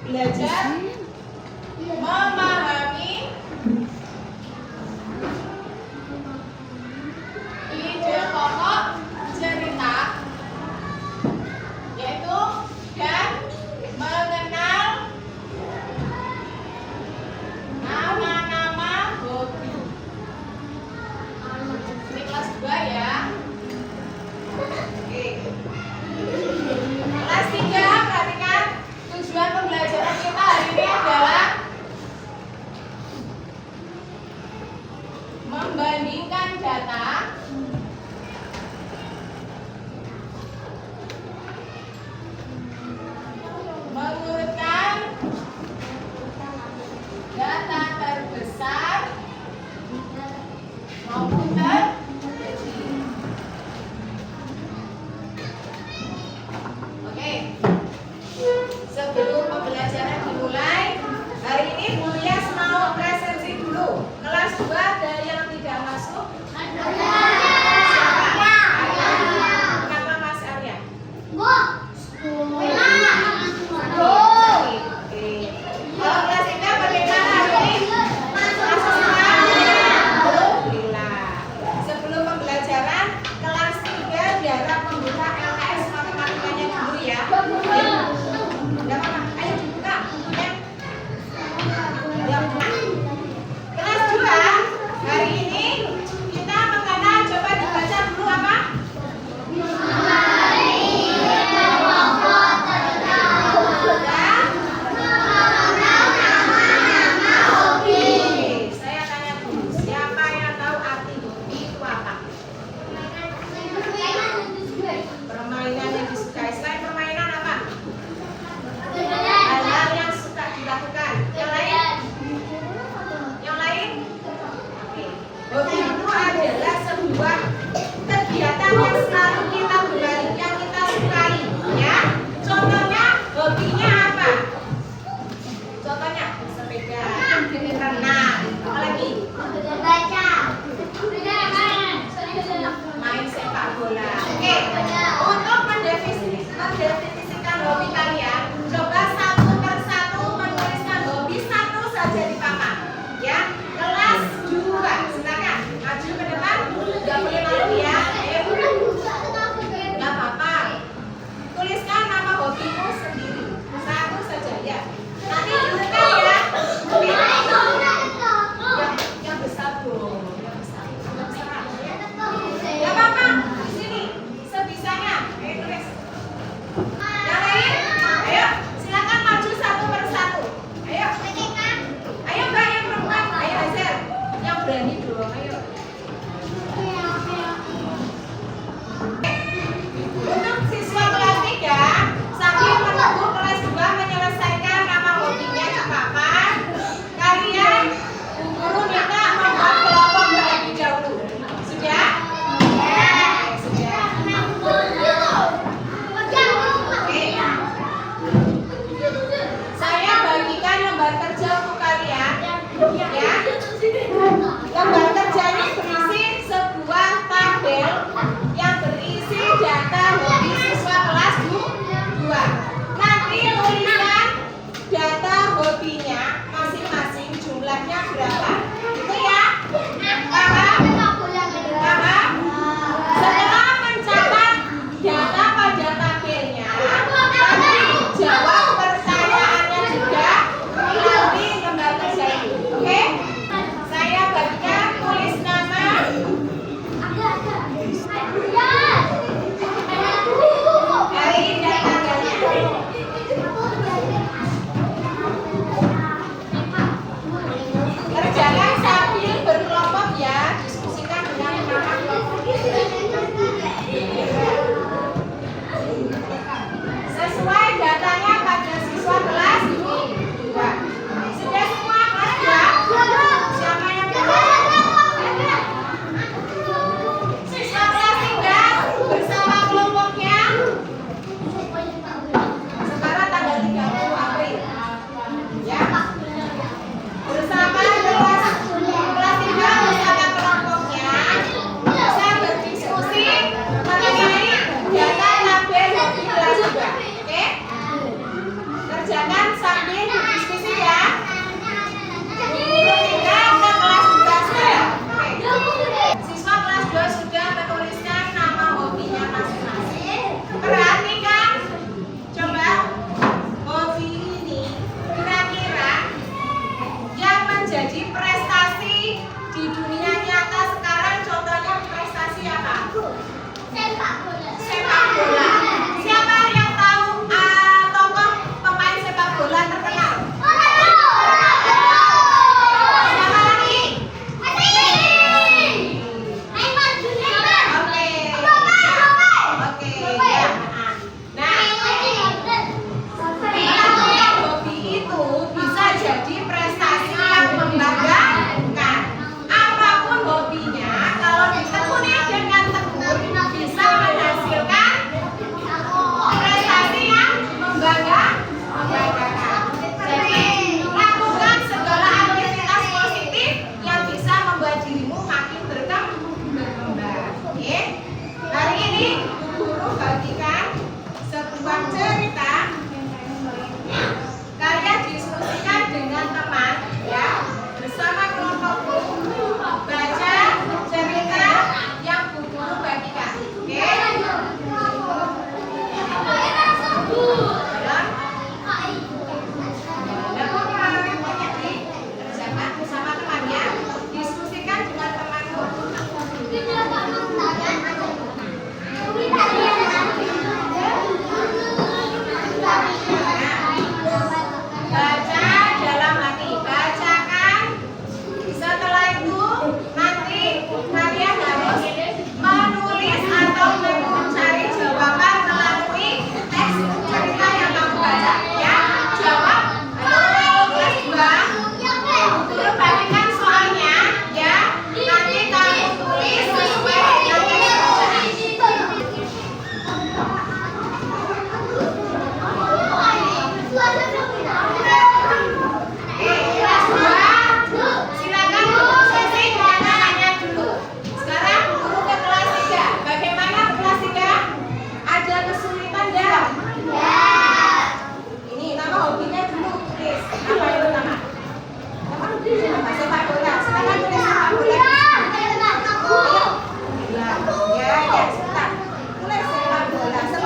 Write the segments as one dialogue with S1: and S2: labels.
S1: belajar memahami ide pokok cerita, yaitu dan mengenal nama-nama hobi. Ini kelas 2 ya. Oke. Kelas 3, perhatikan tujuan pembelajaran kita hari ini adalah membandingkan data mengurutkan data terbesar maupun terkecil. Oke, sebelum pembelajaran dimulai, hari ini Bu Lias mau presentasi dulu. Kelas 2 ada yang tidak masuk? Siapa? Kenapa Mas Arya? Kalau kelas 3 bagaimana hari ini? Masuk semua? Alhamdulillah. Sebelum pembelajaran kelas 3 diharap membuka LKS matematikanya dulu ya. Enggak apa-apa, ayo dibuka bukunya. Ya, buka. Kelas 2 hari ini kita mengenal, coba dibaca dulu apa? Saya tanya dulu, siapa yang tahu arti hobi itu apa? Permainan yang disukai. Selain permainan apa? Hal-hal yang suka dilakukan. Yang lain? Yang lain? Oke. Hobi itu adalah sebuah kegiatan yang selalu kita gelar, yang kita sukai, ya. Contohnya hobinya apa? Contohnya sepeda, renang, apa lagi? Main sepak bola. Oke. Untuk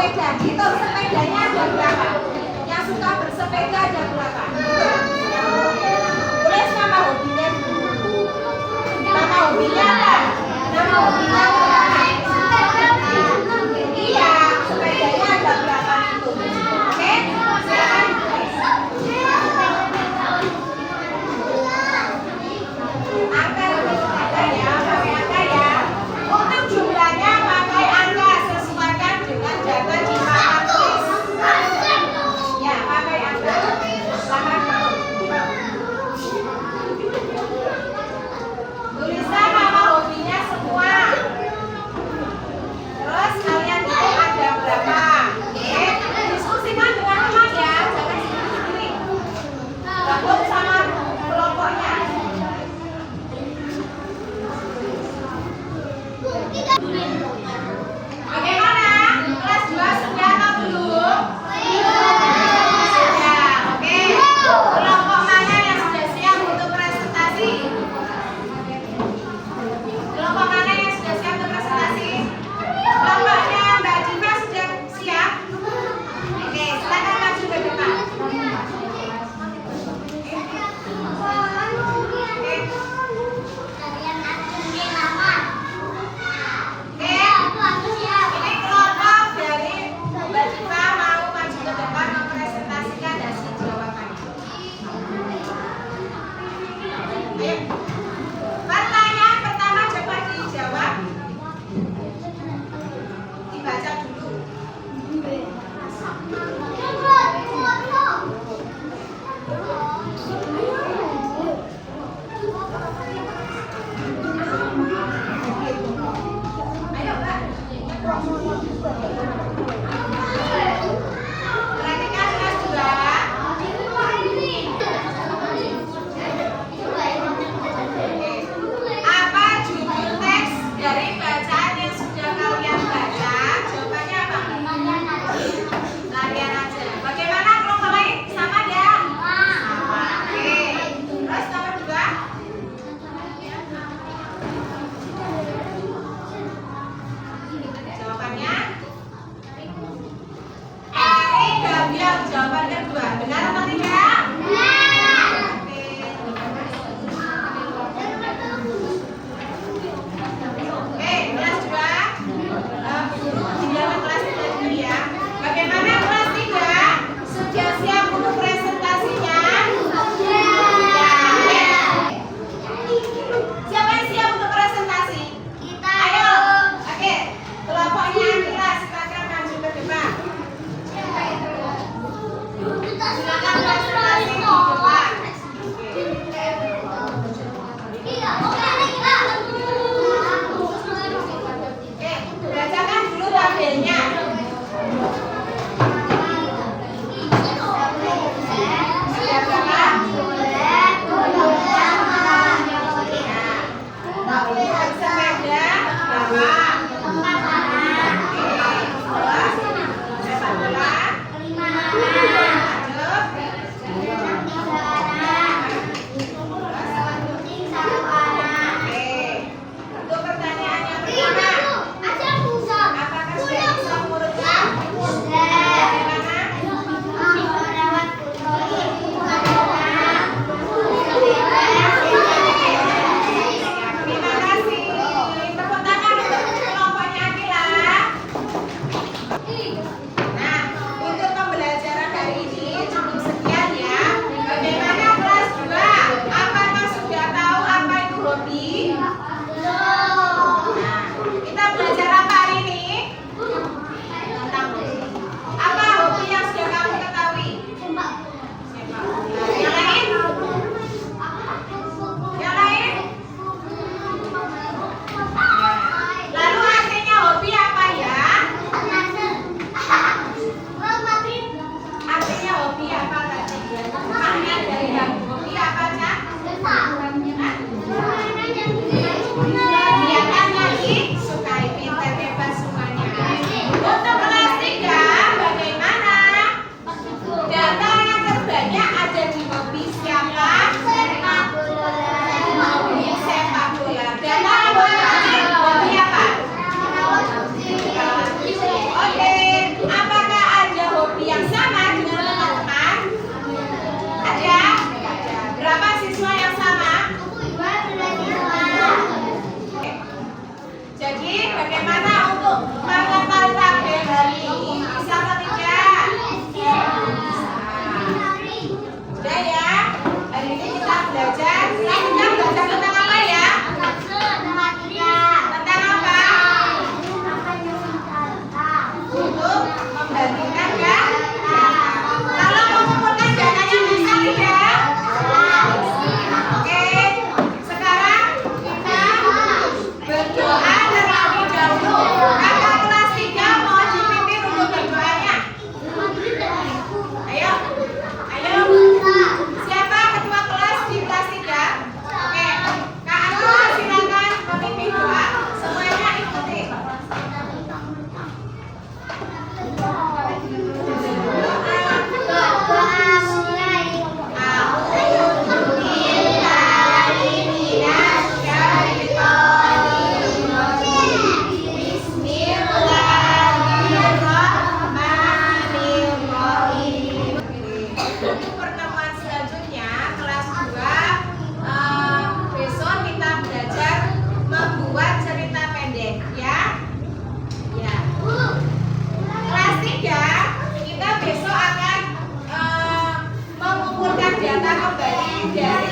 S1: bersepeda. Hitung sepedanya ada berapa? Yang suka bersepeda ada berapa? Tulis nama hobinya dulu. Nama hobinya apa? Nama hobinya apa? Iya, sepedanya ada berapa itu? Oke, silakan tulis. Angka sepeda ya, pakai angka ya. Untuk jumlahnya pakai angka, sesuaikan dengan data di papan tulis. Ya, pakai angka. Silakan tuliskan nama hobinya semua. Terus kalian hitung ada berapa? Oke, diskusikan dengan teman ya, jangan sendiri-sendiri. Gabung sama kelompoknya. Bagaimana? Kelas 2 sudah atau belum? Sudah, oke. Kelompok mana yang sudah siap untuk presentasi? Kelompok mana yang sudah siap untuk presentasi? Kelompoknya Mbak Diva sudah siap? Oke, silakan maju ke depan. Ini kelompok dari Mbak Diva mau maju ke depan mempresentasikan hasil jawabannya. Ayo. Pertanyaan pertama coba dijawab. Dibaca dulu. Ayo, Mbak. Perhatikan kelas 2. Apa judul teks dari bacaan yang sudah kalian baca? Jawabannya apa? Larian aja. Bagaimana kelompok lain? Sama ya? Sama. Oke. Terus nomor 2. Jawabannya? Eri Gabriel. Jawaban kedua. Benar atau tidak? Benar. Oke, kelas 2. Guru tinggalkan kelas 3 dulu ya. Bagaimana kelas 3? Sudah siap untuk presentasinya? Ya. Siapa yang siap untuk presentasi? Ayo. Oke, kelompoknya Akila silakan maju ke depan. Silakan presentasi. kembali dari